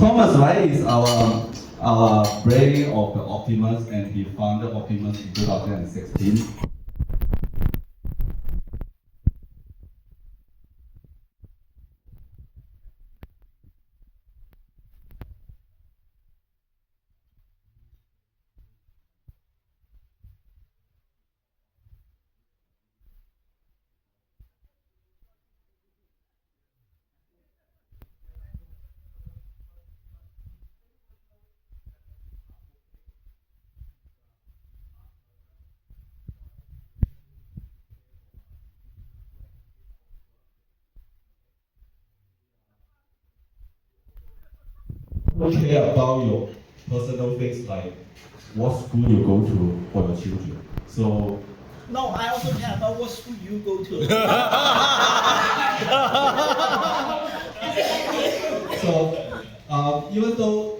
Thomas, right, is our brain of the Optimas, and he founded Optimas in 2016. Okay, about your personal things like what school you go to for your children. So No, I also care about what school you go to. Even though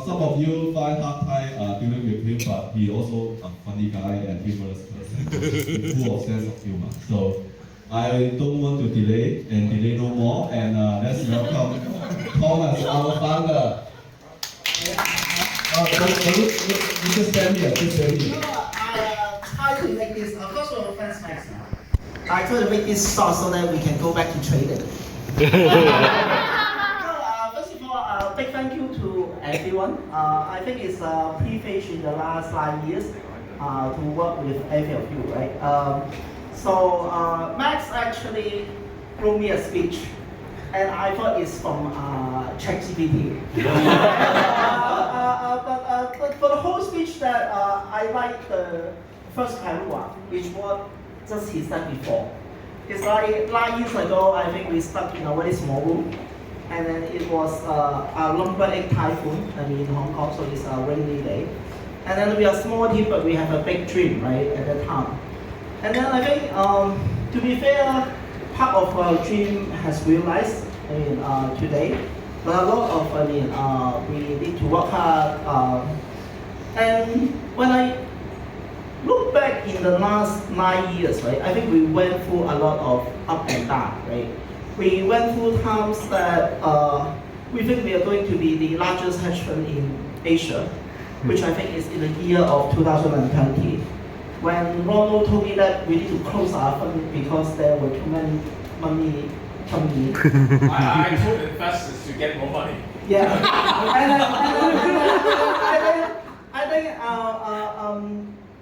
some of you find hard time dealing with him, but he also a funny guy and humorous person, full of sense of humor. So I don't want to delay no more, and let's welcome Thomas, our founder. You just stand here, I try to make this, first of all, thanks, Max. I try to make this short so that we can go back to trading. First of all, big thank you to everyone. I think it's a privilege in the last 9 years to work with every of you, right? Max actually wrote me a speech, and I thought it's from ChatGPT. But for the whole speech that I like the first paragraph, which was just he said before. It's like 9 years ago, I think we stuck in a very small room, and then it was a number 8 typhoon, in Hong Kong, so it's a rainy day. And then we are a small team, but we have a big dream, right, at that time. And then I think, to be fair, part of our dream has realized, today. But a lot of, we need to work hard. And when I look back in the last 9 years, right, I think we went through a lot of up and down, right? We went through times that we think we are going to be the largest hedge fund in Asia, which I think is in the year of 2020. When Ronald told me that we need to close our fund because there were too many money coming in. I told investors to get more money. Yeah.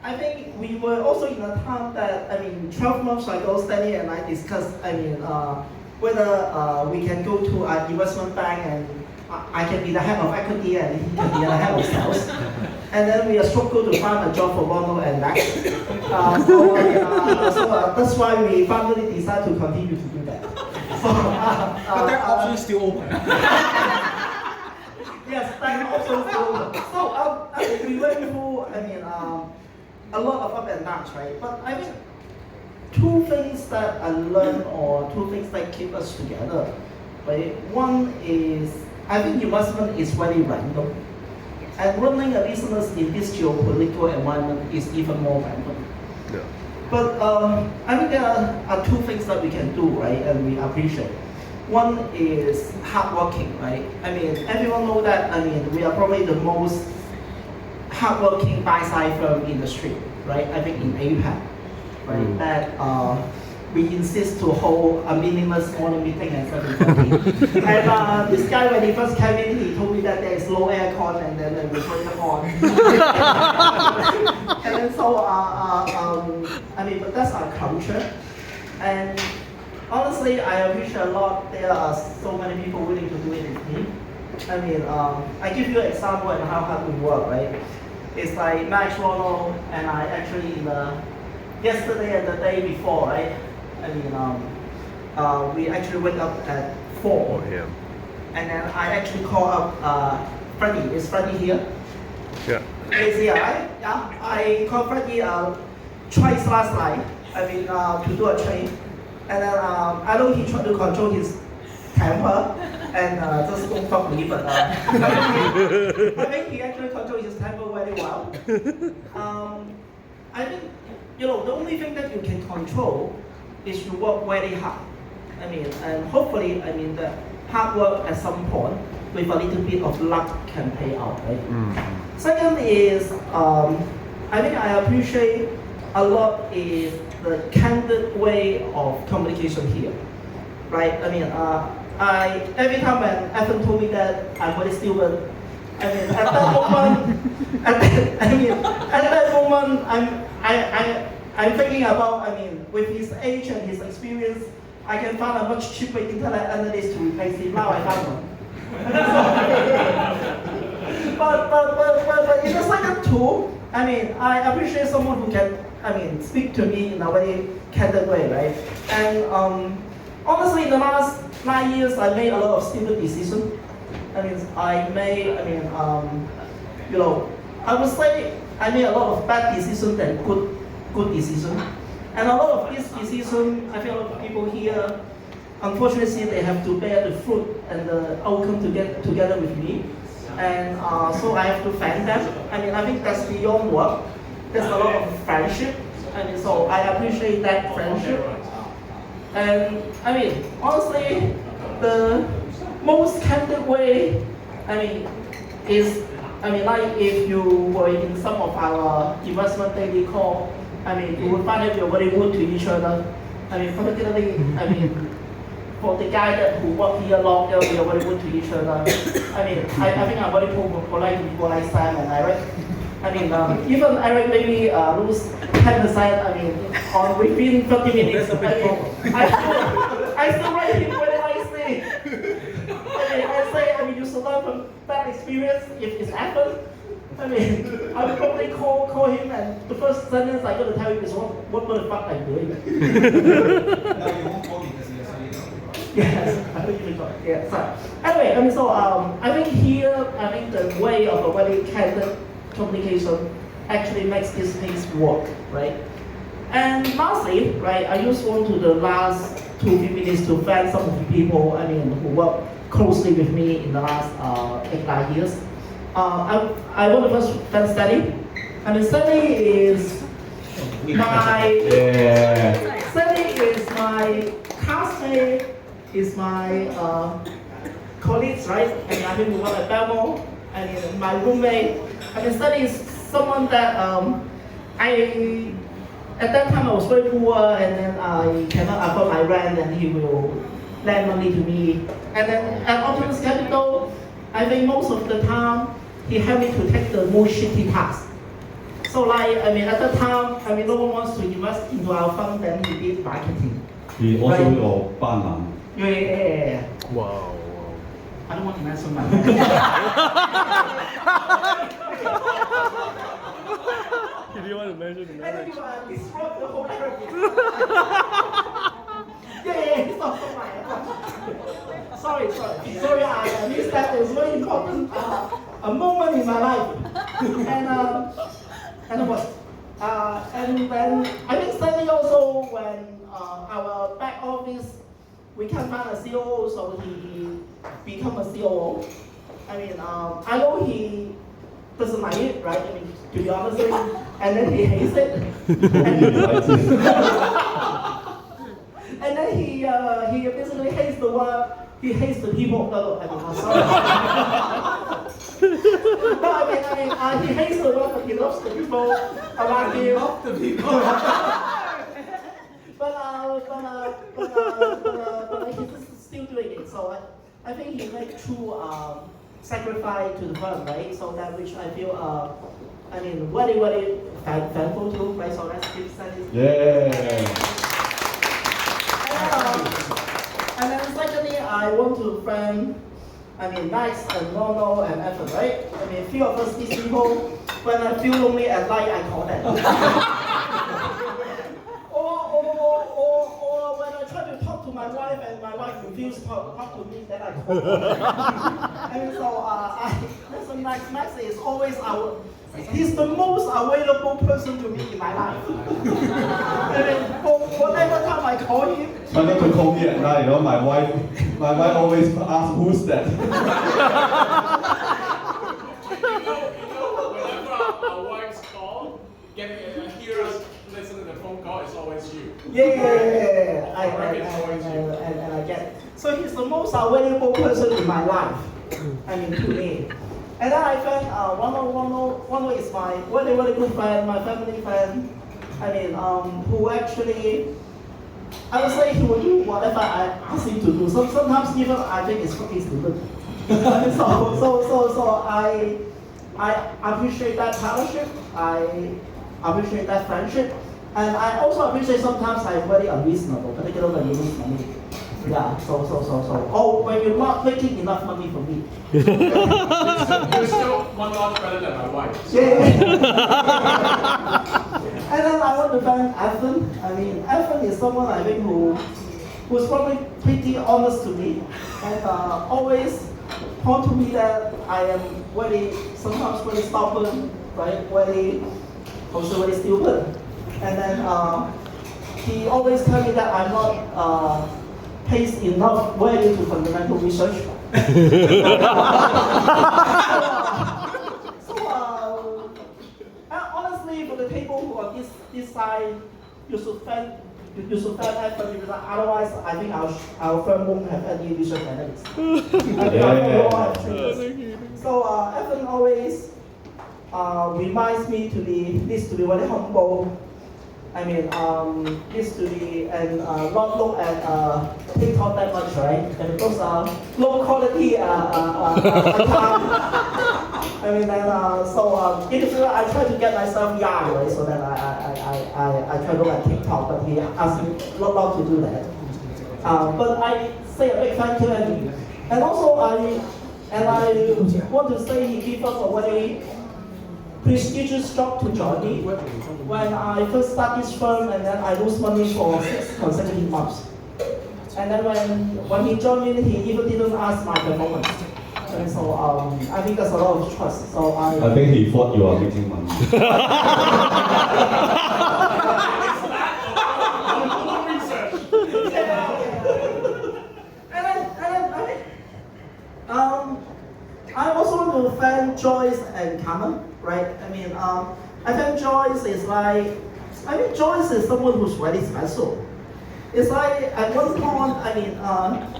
I think we were also in a time that, 12 months ago, Stanley and I discussed, whether we can go to an investment bank and I can be the head of equity and he can be the head of sales. And then we are struggled to find a job for Ronald and Max. That's why we finally decided to continue to do that. But that option is still open. Yes, that option is still open. So we went through, a lot of up and downs, right? But I think two things that I learned, or two things that keep us together, right? One is, I think investment is very random. And running a business in this geopolitical environment is even more random. Yeah. But I think there are two things that we can do, right, and we appreciate. One is hardworking, right? Everyone knows that, we are probably the most hardworking buy-side firm in the street, right? I think in APAC, right? That we insist to hold a meaningless morning meeting at 7:30. And this guy, when he first came in, he told me that there is low aircon, and then we turn it on. And then but that's our culture. And honestly, I appreciate a lot. There are so many people willing to do it with me. I give you an example of how hard we work, right? It's like Max, Ronald, and I actually yesterday and the day before, right? We actually wake up at 4. Yeah. And then I actually call up Freddie. Is Freddie here? Yeah. Is he alright? Yeah. I called Freddie twice last night. To do a trade. And then I know he tried to control his temper and just don't talk to me, but I think he actually controls his temper very well. I think, the only thing that you can control is to work very hard. And hopefully, the hard work at some point with a little bit of luck can pay out, right? Second is, I think I appreciate a lot is the candid way of communication here, right? I mean, every time when Evan told me that I'm very stupid, I mean, at that moment, at that moment, I'm thinking about, I mean, with his age and his experience, I can find a much cheaper internet analyst to replace him. Now I found one. But in the second two, I mean, I appreciate someone who can, I mean, speak to me in a very candid way, right? And honestly, in the last 9 years, I made a lot of stupid decisions. I mean, you know, I would say I made a lot of bad decisions and good decisions. And a lot of these decisions, I feel a lot of people here, unfortunately, they have to bear the fruit and the outcome together with me. And so I have to thank them. I mean, I think that's beyond work. There's a lot of friendship. I mean, so I appreciate that friendship. And I mean, honestly, the most candid way, I mean, is, I mean, like if you were in some of our investment daily call, I mean, you would find that we are very good to each other. I mean, particularly, I mean, for the guy who worked here longer, we are very good to each other. I mean, I think I'm very polite to people like Sam and Eric. I mean, even Eric maybe lose 10%, I mean, on within 30 minutes. I still write him very nicely. I mean, you should learn from that experience if it's happened. I mean, I will probably call him and the first sentence I'm going to tell you is what the fuck I'm doing. Now you won't call me because you're saying Yes, I think you got it. Yeah, so anyway, I mean, so I think here, I think the way of a very candid communication actually makes this things work, right? And lastly, right, I just want to the last 2-3 minutes to thank some of the people, I mean, who work closely with me in the last 8-9 years. I want to first thank Stanley. I mean, Stanley is my classmate, is my colleagues, right? I mean, I think we work at Belmont, and my roommate. I mean, Stanley is someone that at that time I was very poor, and then I cannot afford my rent, and he will lend money to me. And then at Optimas Capital, I think most of the time he helped me to take the most shitty task. So like, I mean, at that time, I mean, no one wants to invest into our fund, then he did marketing. He also will 扮男。 Yeah. Wow. I don't want to mention my You didn't want to mention the I marriage. think you disrupt the whole narrative. It's not so my. Sorry, I missed that. It was a very important a moment in my life. And what? And then I think Stanley also, when our back office, we can't find a COO, so he become a COO. I mean, I know he doesn't like it, right? I mean, to be honest with you, and then he hates it. And then he basically hates the work. He hates the people. No, I mean, I'm sorry. No, I mean, he hates the work, but he loves the people around him. love the people. But he's still doing it. So I think he made true sacrifice to the firm, right? So that which I feel I mean, very thankful to, right? So let's keep studying. Yeah. And then secondly, I want to thank, I mean, Max and Nono and Evan, right? I mean, few of us, these people, when I feel lonely at night, I call them. or when I try to talk to my wife and my wife refuses to talk to me, then I call them. And so, listen, Max is always he's the most available person to me in my life. I mean, whatever time I call him. Try not to call me at night, you know, my wife always asks, who's that? Whenever our wives call, hear us listen to the phone call, it's always you. Yeah. I get it. So he's the most available person in my life. to me. And then I found one is my very, very good friend, my family friend. Who actually, I would say he will do whatever I ask him to do. Sometimes even I think it's cookies to do. So I appreciate that partnership. I appreciate that friendship. And I also appreciate sometimes I'm very unreasonable, particularly when you lose money. Yeah, so. Oh, when you're not making enough money for me. You're still one notch better than my wife. So. Yeah. And then I want to thank Ethan. Ethan is someone I think who's probably pretty honest to me and always point to me that I am sometimes very stubborn, right? Also very stupid. And then he always tell me that I'm not pays enough value to fundamental research. Honestly, for the people who are this side, you should thank Ethan, because otherwise I think our firm won't have any research analysts. So Ethan always reminds me needs to be very humble. Needs to be and not look at TikTok that much, right? And those are low quality accounts. In the future, I try to get myself young, right? So that I try to look at TikTok, but he asked me not to do that. But I say a big thank you, and also I want to say he gave us a very prestigious job to join me. When I first started this firm, and then I lose money for 6 consecutive months. And then when he joined me, he even didn't ask my performance. And so I think there's a lot of trust. So I think he thought you are making money. I also want to thank Joyce and Carmen, right? I think Joyce is Joyce is someone who's really special. It's like at one point,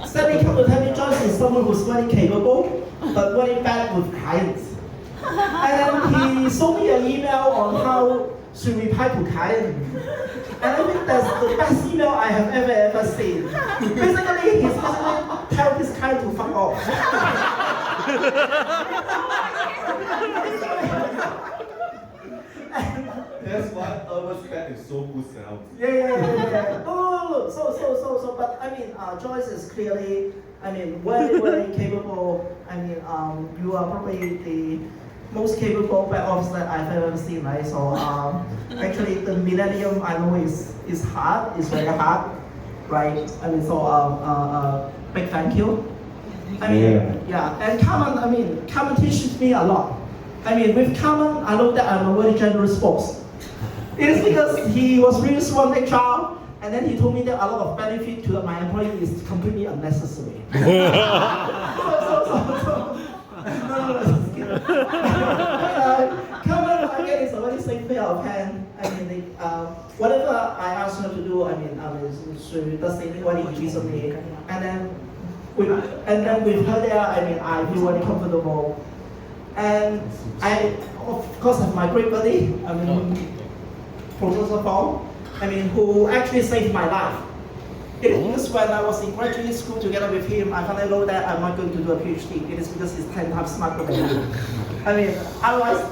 Stanley come to tell me Joyce is someone who's very capable, but very bad with clients. And then he showed me an email on how to reply to clients. And I think that's the best email I have ever seen. Basically, he's tell this client to fuck off. That's why Urban's bed is so good sell. Yeah. No. So, but Joyce is clearly, very capable. You are probably the most capable back office that I've ever seen, right? So, actually, the millennium I know is hard. It's very hard, right? Big thank you. And Carmen teaches me a lot. With Carmen, I know that I'm a very generous boss. It is because he was really strong HR, and then he told me that a lot of benefit to my employee is completely unnecessary. Carmen, again, is a very safe pair of hands. Whatever I ask her to do, she does things very easily. And then with her there, I feel very comfortable. And I, of course, have my great buddy, Professor Paul, who actually saved my life. It is because when I was in graduate school together with him, I finally know that I'm not going to do a PhD. It is because he's 10 times smarter than me. Otherwise,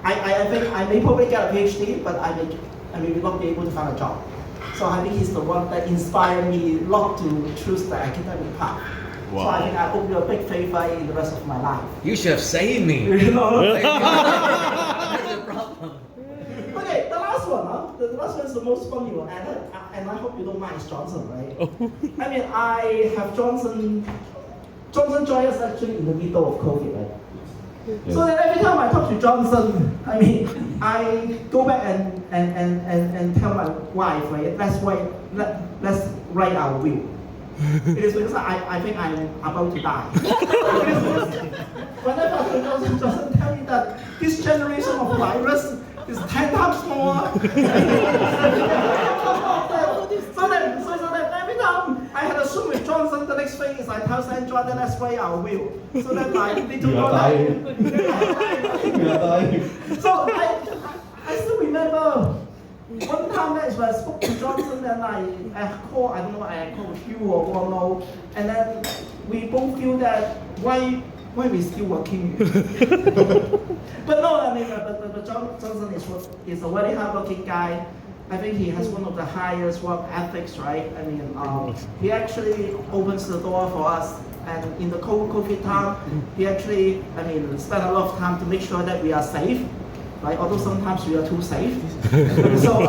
I think I may probably get a PhD, but I will not be able to find a job. So I think he's the one that inspired me not to choose the academic path. Wow. So I think I owe you a big favor in the rest of my life. You should have saved me. You know? That's the problem. Okay, the last one, the last one is the most funny one, and I hope you don't mind, it's Johnson, right? I have Johnson joined us actually in the middle of COVID, right? Yes. So that every time I talk to Johnson, I go back and tell my wife, right, let's write our will. It is because I think I'm about to die. Whenever I talk to Johnson, tell me that this generation of virus is 10 times more. So that every time I had a assume with Johnson, the next thing is I tell Sandra that let's weigh our wheel. So that my little You are daughter. dying. We are dying. So I still remember one time that when I spoke to Johnson and I called, I don't know, I called Hugh or Ronald, and then we both feel that why we still working. But no, I mean, but Johnson is a very hardworking guy. I think he has one of the highest work ethics, right? I mean, he actually opens the door for us. And in the COVID time, he actually, I mean, spent a lot of time to make sure that we are safe, right? Although sometimes we are too safe. So,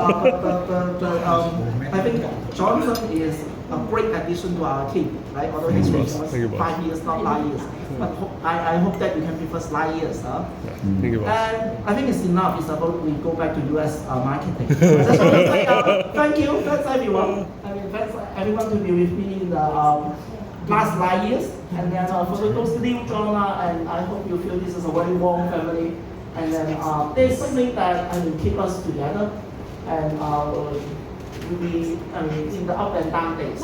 I think Johnson is a great addition to our team, right? Although he's with us 5 years, not 9 years. But I hope that you can prefer 9 years, huh? Thank you, boss. And I think it's enough. It's about we go back to US marketing. Just want to say thank you. Thanks everyone. I mean, thanks everyone to be with me in the last 9 years. And then for those new joiner, and I hope you feel this is a very warm family. And then there's something that I mean keep us together. And I mean in the up and down days.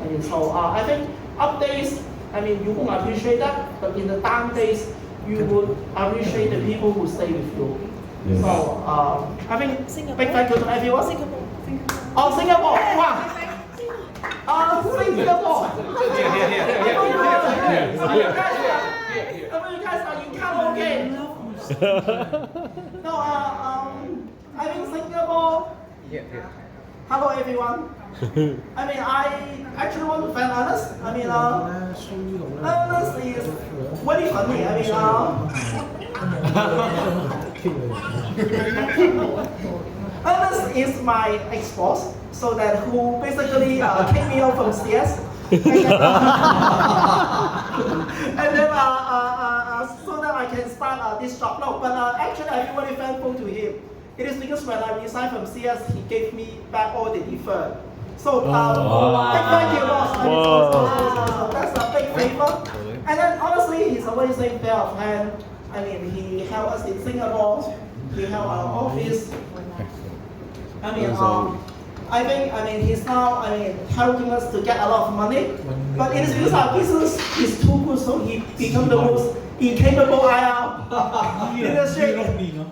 I mean, so I think up days, I mean, you won't appreciate that, but in the down days, you would appreciate the people who stay with you. Yes. So, I think big thank you to everyone. Singapore. Oh, Singapore! Wow! Singapore! I know you guys are in karaoke. No, I think Singapore. Hello, everyone. I mean, I actually want to thank Ernest. I mean, Ernest is very funny. I mean, Ernest is my ex-boss, so that who basically kicked me out from CS. And then so that I can start this job. No, but actually I feel very thankful to him. It is because when I resigned from CS, he gave me back all the deferred. So, big thank you, boss. I mean, so that's a big favor. And then honestly, he's a very safe pair of hands. I mean, he helped us in Singapore. He helped our office. I mean, I think, he's now, helping us to get a lot of money. But it is because our business is too good, so he become the most incapable IR industry.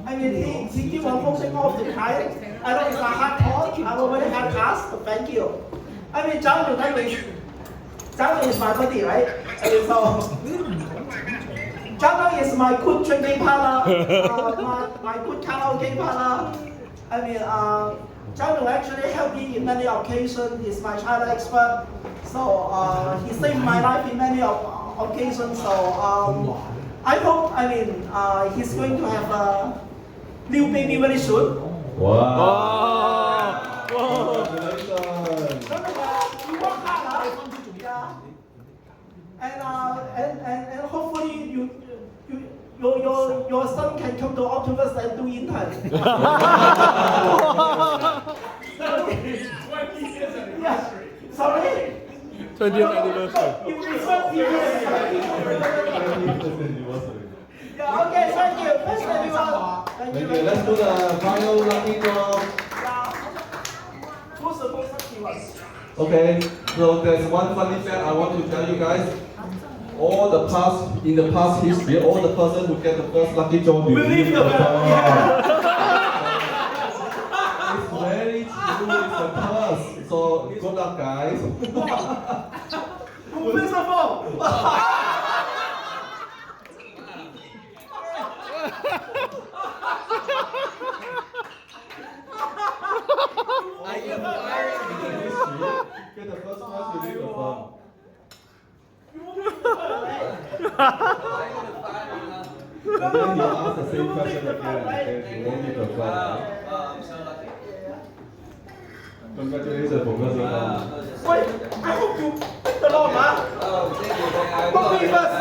I mean, he keep on posting off the client. I know it's a hard call. I'm already had task, but thank you. I mean, Zhang Yong is my buddy, right? I mean, so Zhang is my good drinking partner, my good karaoke partner. I mean, Zhang Yong actually helped me in many occasions. He's my China expert. So he saved my life in many occasions. So I hope, he's going to have a new baby very soon. Wow. Congratulations. You work hard, huh? Yeah. And hopefully your son can come to Optimas and do intern. 20 years anniversary. Yeah. Sorry. 20th anniversary. You refer Yeah, okay, thank you. Thanks everyone. Thank you. Thank you. Let's do the final lucky draw. Yeah. Who's supposed to be one? Okay, so there's one funny fact I want to tell you guys. In the past history, all the person who get the first lucky draw will leave the firm. It's very true, it's a curse. So good luck, guys. Who plays the phone? Get the first prize, you leave the firm. And then you ask the same question again, okay? You won't leave the firm. I'm so lucky. Congratulations, congrats. Wait, I hope you pick the law, man. Oh, thank you. I What will. we first?